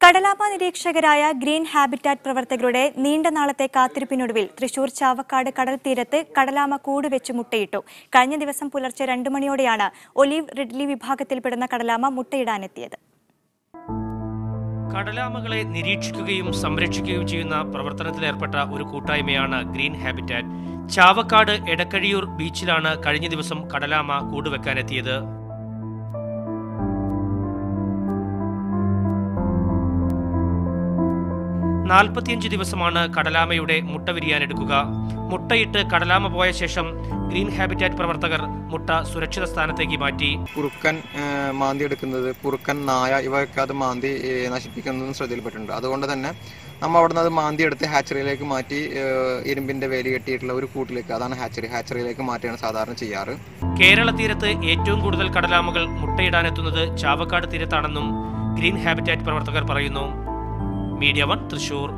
കടലാമ നിരീക്ഷകരായ green habitat പ്രവർത്തകരുടെ നീണ്ട നാളത്തെ കാത്തിരിപ്പിനൊടുവിൽ തൃശൂർ ചാവക്കാട് കടൽ തീരത്ത് കടലാമ കൂടുവെച്ച് മുട്ടയിട്ടു. കഴിഞ്ഞ ദിവസം പുലർച്ചെ 2 മണിയോടെയാണ് ഒലീവ് റിഡ്ലി വിഭാഗത്തിൽപ്പെടുന്ന കടലാമ മുട്ടയിടാനെത്തിയത്. കടലാമകളെ നിരീക്ഷിക്കുകയും സംരക്ഷിക്കുകയും ചെയ്യുന്ന പ്രവർത്തനത്തിലേർപ്പെട്ട ഒരു കൂട്ടായ്മയാണ് ഗ്രീൻ ഹാബിറ്റാറ്റ്. ചാവക്കാട് എടക്കഴിയൂർ ബീച്ചിലാണ് കഴിഞ്ഞ ദിവസം കടലാമ കൂടുവെക്കാനെത്തിയത്. 45 ദിവസമാണ് കടലാമയുടെ മുട്ട വിരിയാനെടുക്കുക. മുട്ടയിട്ട് കടലാമ പോയ ശേഷം ഗ്രീൻ ഹാബിറ്റാറ്റ് പ്രവർത്തകർ മുട്ട സുരക്ഷിത സ്ഥാനത്തേക്ക് മാറ്റി. കുറുക്കൻ മാന്തി എടുക്കുന്നത്, കുറുക്കൻ, നായ ഇവയൊക്കെ അത് മാന്തി നശിപ്പിക്കുന്നതും ശ്രദ്ധയിൽപ്പെട്ടിട്ടുണ്ട്. അതുകൊണ്ട് തന്നെ നമ്മൾ അവിടെ നിന്ന് അത് മാന്തി എടുത്ത് ഹാച്ചറിയിലേക്ക് മാറ്റി ഇരുമ്പിന്റെ വേലി കെട്ടിയിട്ടുള്ള ഒരു കൂട്ടിലേക്ക്, അതാണ് ഹാച്ചറിയിലേക്ക് മാറ്റിയാണ് സാധാരണ ചെയ്യാറ്. കേരള തീരത്ത് ഏറ്റവും കൂടുതൽ കടലാമകൾ മുട്ടയിടാനെത്തുന്നത് ചാവക്കാട് തീരത്താണെന്നും ഗ്രീൻ ഹാബിറ്റാറ്റ് പ്രവർത്തകർ പറയുന്നു. മീഡിയ 1 തൃശൂർ.